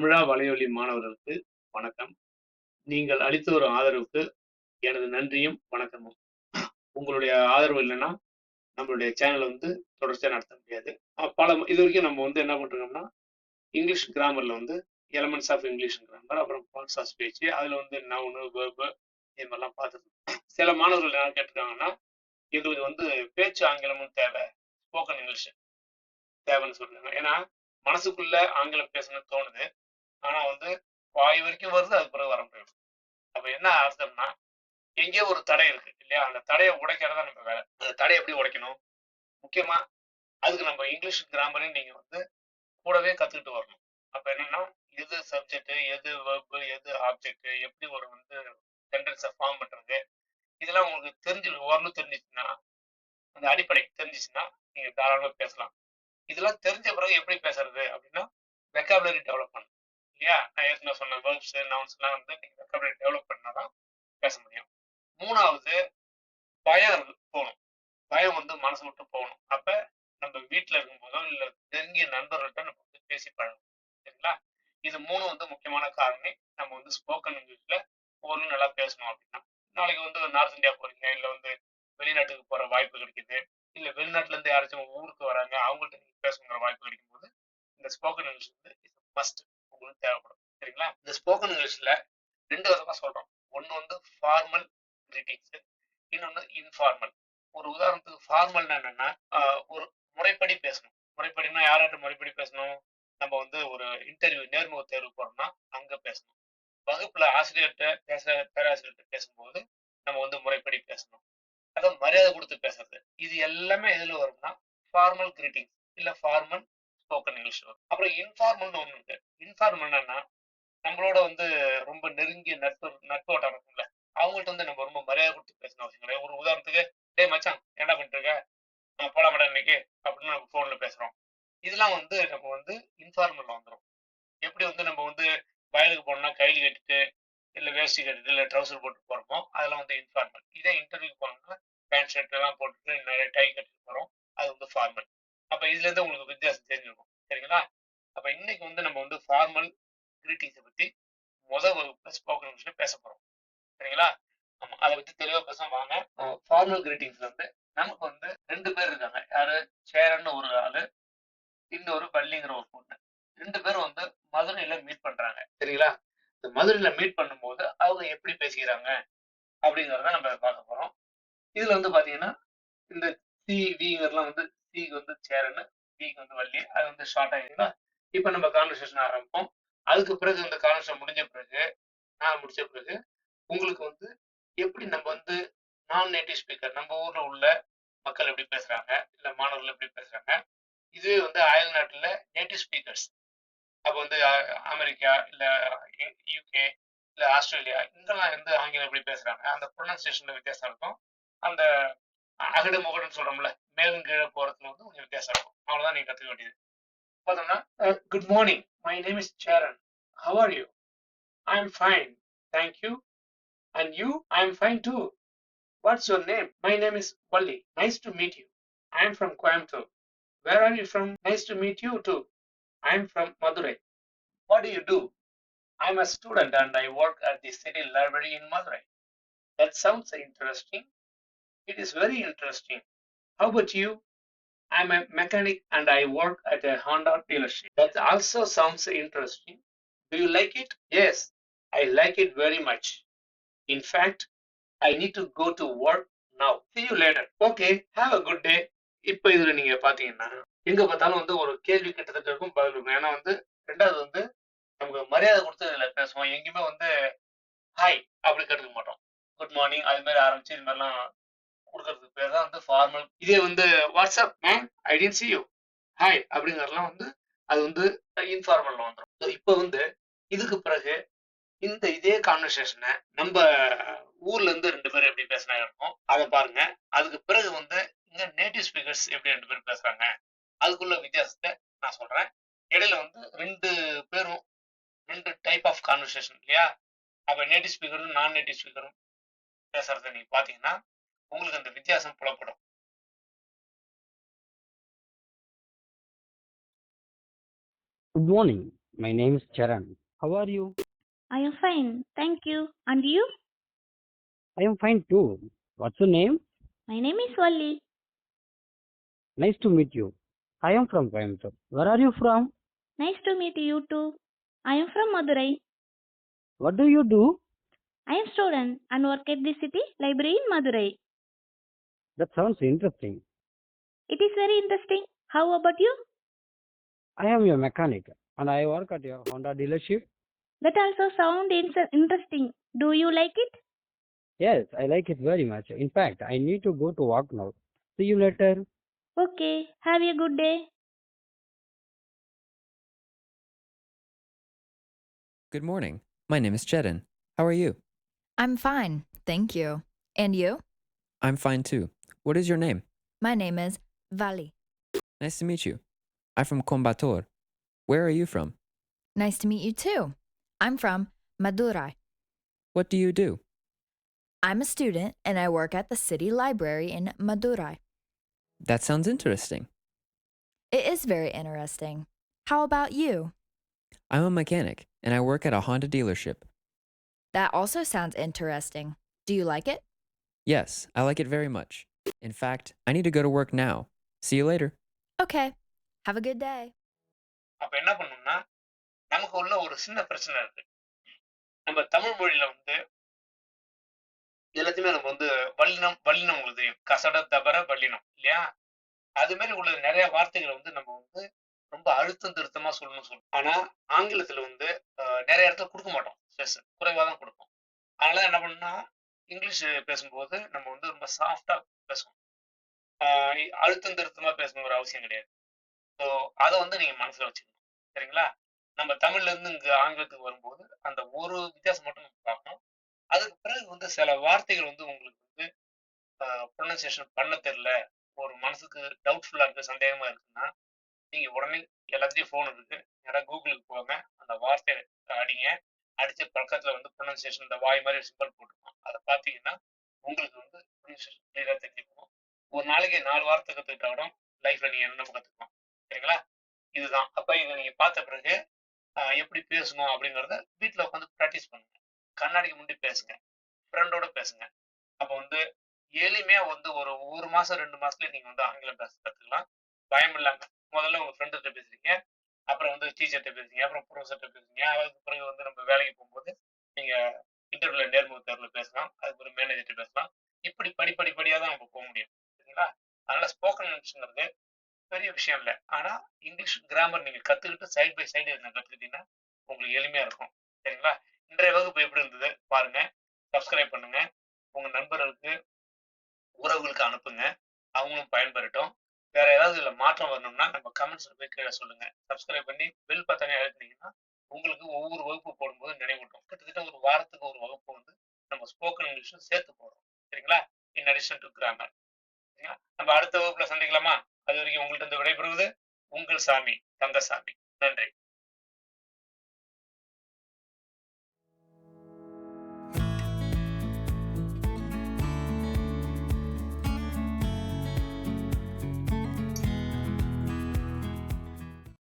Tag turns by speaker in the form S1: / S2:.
S1: தமிழா வலையொலி மாணவர்களுக்கு வணக்கம். நீங்கள் அளித்த ஒரு ஆதரவுக்கு எனது நன்றியும் வணக்கமும். உங்களுடைய ஆதரவு இல்லைன்னா நம்மளுடைய சேனலை தொடர்ச்சியா நடத்த முடியாது. இது வரைக்கும் நம்ம என்ன பண்றோம்னா இங்கிலீஷ் கிராமர்ல எலமெண்ட்ஸ் ஆஃப் இங்கிலீஷ் கிராமர், அப்புறம் பார்ட்ஸ் ஆஃப் ஸ்பீச், அதுல நவுனு வெர்பு இது மாதிரிலாம் பார்த்துருக்கோம். சில மாணவர்கள் என்ன கேட்டிருக்காங்கன்னா, எங்களுக்கு பேச்சு ஆங்கிலமும் தேவை, ஸ்போக்கன் இங்கிலீஷ் தேவைன்னு சொல்றாங்க. ஏன்னா மனசுக்குள்ள ஆங்கிலம் பேசணும்னு தோணுது, ஆனா வாய் வரைக்கும் வருது, அது பிறகு வர முடியும். அப்ப என்ன அர்த்தம்னா, எங்கேயோ ஒரு தடை இருக்கு இல்லையா? அந்த தடையை உடைக்கிறதா நம்ம வேலை. அந்த தடையை எப்படி உடைக்கணும்? முக்கியமா அதுக்கு நம்ம இங்கிலீஷ் கிராமரையும் நீங்க கூடவே கத்துக்கிட்டு வரணும். அப்ப என்னன்னா, எது சப்ஜெக்ட், எது வெர்பு, எது ஆப்ஜெக்ட், எப்படி ஒரு சென்டென்ஸை ஃபார்ம் பண்றது, இதெல்லாம் உங்களுக்கு ஓரளவு தெரிஞ்சிச்சுன்னா, அந்த அடிப்படை தெரிஞ்சிச்சுன்னா நீங்க தாராளமா பேசலாம். இதெல்லாம் தெரிஞ்ச பிறகு எப்படி பேசுறது அப்படின்னா, வெக்காபுலரி டெவலப் பண்ணணும் இல்லையா? நான் ஏற்கனவே சொன்ன வேர்ப்ஸ், நவுன்ஸ் எல்லாம் நீங்க வெக்காபுலரி டெவலப் பண்ணாதான் பேச முடியும். மூணாவது, பயம் போகணும். பயம் மனசு விட்டு போகணும். அப்ப நம்ம வீட்டுல இருக்கும்போதோ இல்ல நெருங்கிய நண்பர்கள்ட்ட நம்ம பேசி பழகணும். சரிங்களா? இது மூணு முக்கியமான காரணி. நம்ம ஸ்போக்கன் இங்கிலீஷ்ல ஓரளவு நல்லா பேசணும் அப்படின்னா. நாளைக்கு நார்த் இந்தியா போறீங்க, இல்ல வெளிநாட்டுக்கு போற வாய்ப்பு கிடைக்குது, இல்ல வெளிநாட்டுல இருந்து யாராச்சும் ஊருக்கு வராங்க, அவங்கள்ட்ட நீங்க பேசணுங்கிற வாய்ப்பு கிடைக்கும் போது இந்த ஸ்போக்கன் இங்கிலீஷ் மஸ்ட் உங்களுக்கு தேவைப்படும். சரிங்களா? இந்த ஸ்போக்கன் இங்கிலீஷ்ல ரெண்டு விதமா சொல்றோம். ஒன்னு ஃபார்மல் கிரீட்டிங்ஸ், இன்னொன்னு இன்ஃபார்மல். ஒரு உதாரணத்துக்கு ஃபார்மல்னா என்னன்னா, ஒரு முறைப்படி பேசணும். முறைப்படினா யார்கிட்ட முறைப்படி பேசணும்? நம்ம ஒரு இன்டர்வியூ, நேர்முக தேர்வு போறோம்னா அங்க பேசணும். வகுப்புல ஆசிரியர்கிட்ட பேராசிரியர்கிட்ட பேசும்போது நம்ம முறைப்படி பேசணும். அதான் மரியாதை கொடுத்து பேசுறது. இது எல்லாமே எதுல வரும்னா ஃபார்மல் கிரீட்டிங்ஸ் இல்ல ஃபார்மல் ஸ்போக்கன் இங்கிலீஷ் வரும். அப்புறம் இன்ஃபார்மல்னு ஒண்ணு இருக்கு. இன்ஃபார்மல் என்னன்னா, நம்மளோட ரொம்ப நெருங்கிய நட்போட்டம் இருக்கும்ல, அவங்கள்ட்ட நம்ம ரொம்ப மரியாதை கொடுத்து பேசணும் அவசியம் கிடையாது. ஒரு உதாரணத்துக்கு, டேய் மச்சான் என்ன பண்ணிட்டு இருக்க, போலாம் மேடம் இன்னைக்கு அப்படின்னு நம்ம போன்ல பேசுறோம். இதெல்லாம் நம்ம இன்ஃபார்மல்ல வந்துடும். எப்படி நம்ம வயலுக்கு போனோம்னா கையில் கட்டிட்டு இல்ல வேஷ்டி கட்டிட்டு இல்ல ட்ரௌசர் போட்டு போறோமோ, அதெல்லாம் இன்ஃபார்மல். இதே இன்டர்வியூ போனோம்னா பேண்ட் ஷர்ட் எல்லாம் போட்டுட்டு நிறைய டை கட்டிட்டு போறோம், அது ஃபார்மல். அப்ப இதுல இருந்து உங்களுக்கு வித்தியாசம் தெரிஞ்சிருக்கும். சரிங்களா? அப்ப இன்னைக்கு நம்ம ஃபார்மல் கிரீட்டிங்ஸை பத்தி முதல் வகுப்புல ஸ்போக்கன் இங்கிலீஷ்ல பேச போறோம். சரிங்களா? ஆமா, அதை பத்தி தெளிவா பேச வாங்க. ஃபார்மல் கிரீட்டிங்ஸ்ல நமக்கு ரெண்டு பேர் இருக்காங்க. யாரு? சேரன்னு ஒரு ஆளு, இன்னொரு பள்ளிங்கிற ஒரு பொண்ணு. ரெண்டு பேரும் மதுரையில மீட் பண்றாங்க. சரிங்களா? இந்த மதுரையில மீட் பண்ணும்போது அவங்க எப்படி பேசிக்கிறாங்க அப்படிங்கறத நம்ம பார்க்க போறோம். இதுல பாத்தீங்கன்னா, இந்த சி விங்கிறதுலாம் சிக்கு சேரன்னு, பிக்கு வள்ளி, அது ஷார்ட் ஆகிருந்தா. இப்ப நம்ம கான்வர்சேஷன் ஆரம்பிப்போம். அதுக்கு பிறகு இந்த கான்வர்சேஷன் முடிஞ்ச பிறகு, நான் முடிச்ச பிறகு உங்களுக்கு எப்படி நம்ம நான் நேட்டிவ் ஸ்பீக்கர், நம்ம ஊர்ல உள்ள மக்கள் எப்படி பேசுறாங்க, இல்ல மாணவர்கள் எப்படி பேசுறாங்க, இதுவே அயல் நாட்டுல நேட்டிவ் ஸ்பீக்கர்ஸ், அப்ப அமெரிக்கா இல்ல யூகே இல்ல ஆஸ்திரேலியா, இங்கெல்லாம் ஆங்கிலம் எப்படி பேசுறாங்க, அந்த ப்ரொனன்சியேஷன்ல வித்தியாசம் இருக்கும். அந்த அகடு முகடுன்னு சொல்றோம்ல, மேலும் கீழே போறதுல கொஞ்சம் வித்தியாசம் இருக்கும். அவ்வளவுதான் நீங்க கத்துக்க வேண்டியது. பார்த்தோம்னா, good morning, my name is Cheran, how are you? I am fine, thank you. And you? I am fine too. What's your name? My name is Valli. Nice to meet you. I am from Coimbatore. Where are you from? Nice to meet you too. I am from Madurai. What do you do? I am a student and I work at the city library in Madurai. That sounds interesting. It is very interesting. How about you? I am a mechanic and I work at a Honda dealership. That also sounds interesting. Do you like it? Yes, I like it very much. In fact, I need to go to work now. See you later. Okay, have a good day. இப்போ இதுல நீங்க பாத்தீங்கன்னா, எங்க பார்த்தாலும் ஒரு கேள்வி கிட்டத்தட்ட இருக்கும், பதில் இருக்கும். ஏன்னா ரெண்டாவது நமக்கு மரியாதை கொடுத்து இதுல பேசுவோம். எங்கேயுமே ஹாய் அப்படி கற்றுக்க மாட்டோம். குட் மார்னிங் அது மாதிரி ஆரம்பிச்சு இது மாதிரிலாம் கொடுக்கறதுக்கு பேர் தான் ஃபார்மல். இதே what's up man, I tend see you, hi அப்படிங்கறதுலாம் அது இன்ஃபார்மல்ல வந்துடும். இப்போ இதுக்கு பிறகு இதே கான்வர்சேஷனை நம்ம ஊர்ல இருந்து ரெண்டு பேரும் எப்படி பேசுறாங்க இருக்கும், அதை பாருங்க. அதுக்கு பிறகு இங்க நேட்டிவ் ஸ்பீக்கர்ஸ் எப்படி ரெண்டு பேரும் பேசுறாங்க, அதுக்குள்ள வித்தியாசத்தை நான் சொல்றேன். இடையில ரெண்டு பேரும் ரெண்டு டைப் ஆஃப் கான்வர்சேஷன் இல்லையா? அப்ப நேட்டிவ் ஸ்பீக்கரும் நான் நேட்டிவ் ஸ்பீக்கரும் பேசுறத நீங்க பாத்தீங்கன்னா உங்களுக்கு அந்த வித்தியாசம் புலப்படும்.
S2: Good morning. My name is Charan. How are you?
S3: I am fine, thank you. And you?
S2: I am fine too. What's your name?
S3: My name is Valli.
S2: Nice to meet you. I am from Coimbatore. Where are you from?
S3: Nice to meet you too. I am from Madurai.
S2: What do you do?
S3: I am student and work at the city library in Madurai.
S2: That sounds interesting.
S3: It is very interesting. How about you?
S2: I am a mechanic and I work at a Honda dealership.
S3: That also sound interesting. Do you like it?
S2: Yes, I like it very much. In fact, I need to go to work now. See you later.
S3: Okay, have a good day.
S4: Good morning. My name is Chetan. How are you?
S5: I'm fine, thank you. And you?
S4: I'm fine too. What is your name?
S5: My name is Vali.
S4: Nice to meet you. I'm from Coimbatore. Where are you from?
S5: Nice to meet you too. I'm from Madurai.
S4: What do you do?
S5: I'm a student and I work at the city library in Madurai.
S4: That sounds interesting.
S5: It is very interesting. How about you?
S4: I'm a mechanic and I work at a Honda dealership.
S5: That also sounds interesting. Do you like it?
S4: Yes, I like it very much. In fact, I need to go to work now. See you later.
S5: Okay. Have a good day.
S1: அப்ப என்ன பண்ணணும்னா நமக்கு உள்ள ஒரு சின்ன பிரச்சனை இருக்கு. நம்ம தமிழ் மொழியில வந்து எல்லாத்தையுமே நம்ம வந்து வல்லினம் வல்லினம் உங்களுக்கு தெரியும். கசட தபர வல்லினம் இல்லையா? அது மாதிரி உள்ள நிறைய வார்த்தைகளை வந்து நம்ம வந்து ரொம்ப அழுத்தம் திருத்தமா சொல்லணும். ஆனா ஆங்கிலத்துல வந்து நிறைய இடத்துல கொடுக்க மாட்டோம். ஸ்ட்ரெஸ் குறைவா தான் கொடுப்போம். அதனால என்ன பண்ணணும்னா இங்கிலீஷ் பேசும்போது நம்ம வந்து ரொம்ப சாஃப்டா பேசணும். அழுத்தம் திருத்தமா பேசணுங்கிற அவசியம் கிடையாது. ஸோ அதை வந்து நீங்க மனசுல வச்சுக்கணும். சரிங்களா? நம்ம தமிழ்ல இருந்து இங்க ஆங்கிலத்துக்கு வரும்போது அந்த ஒரு வித்தியாசம் மட்டும் நம்ம பார்க்கணும். அதுக்கு பிறகு வந்து சில வார்த்தைகள் வந்து உங்களுக்கு வந்து ப்ரொனன்சியேஷன் பண்ண தெரியல, ஒரு மனசுக்கு டவுட்ஃபுல்லா இருக்கு, சந்தேகமா இருக்குன்னா நீங்க உடனே எல்லாத்தையும் ஃபோன் இருக்கு, நேரா கூகுளுக்கு போங்க, அந்த வார்த்தையை அடிங்க, அடிச்ச பக்கத்துல வந்து ப்ரொனன்சியேஷன் இந்த வாய் மாதிரி சிம்பிள் போட்டுருக்கோம். அதை பார்த்தீங்கன்னா உங்களுக்கு வந்து ப்ரொனன்சியேஷன் கிளியரா தெரிஞ்சுக்கணும். ஒரு நாளைக்கு 4 வார்த்தை கத்துக்கிட்டா கூட லைஃப்ல நீங்க என்ன கத்துக்கலாம். சரிங்களா? இதுதான். அப்ப இதை நீங்க பார்த்த பிறகு எப்படி பேசணும் அப்படிங்கறத வீட்டுல உட்காந்து ப்ராக்டிஸ் பண்ணுங்க. கண்ணாடிக்கு முன்னாடி பேசுங்க, ஃப்ரெண்டோட பேசுங்க. அப்ப வந்து எளிமையா வந்து ஒரு மாசம் 2 மாசத்துல நீங்க வந்து ஆங்கிலம் பேச கத்துக்கலாம். பயம் இல்லாம. முதல்ல உங்க ஃப்ரெண்ட்கிட்ட பேசுறீங்க, அப்புறம் வந்து டீச்சர்கிட்ட பேசுறீங்க, அப்புறம் ப்ரொஃபஸர்கிட்ட பேசுறீங்க. அதுக்கு பிறகு வந்து நம்ம வேலைக்கு போகும்போது நீங்க இன்டர்வியூல நேர்முக தேர்வுல பேசலாம், அதுக்கு ஒரு மேனேஜர்கிட்ட பேசலாம். இப்படி படிப்படியா தான் நம்ம போக முடியும். சரிங்களா? அதனால ஸ்போக்கன் இங்கிலீஷ்ங்கிறது பெரிய விஷயம் இல்லை. ஆனா இங்கிலீஷ் கிராமர் நீங்க கத்துக்கிட்டு சைட் பை சைடு கத்துக்கிட்டீங்கன்னா உங்களுக்கு எளிமையா இருக்கும். சரிங்களா? இன்றைய வகுப்பு எப்படி இருந்தது பாருங்க, சப்ஸ்கிரைப் பண்ணுங்க, உங்க நண்பர்களுக்கு உறவுகளுக்கு அனுப்புங்க, அவங்களும் பயன்பெறட்டும். வேற ஏதாவது இதுல மாற்றம் வரணும்னா நம்ம கமெண்ட்ஸ்ல போய் கீழே சொல்லுங்க. சப்ஸ்கிரைப் பண்ணி பெல் பட்டனை அழுத்தினீங்கன்னா உங்களுக்கு ஒவ்வொரு வகுப்பு போடும்போது நினைவூட்டும். கிட்டத்தட்ட ஒரு வாரத்துக்கு ஒரு வகுப்பு வந்து நம்ம ஸ்போக்கன் இங்கிலீஷும் சேர்த்து போடுறோம். சரிங்களா? In addition to grammar. சரிங்களா? நம்ம அடுத்த வகுப்புல சந்திக்கலாமா? அது வரைக்கும் உங்கள்ட்ட இருந்து விடைபெறுவது உங்கள் சாமி, தங்கசாமி. நன்றி.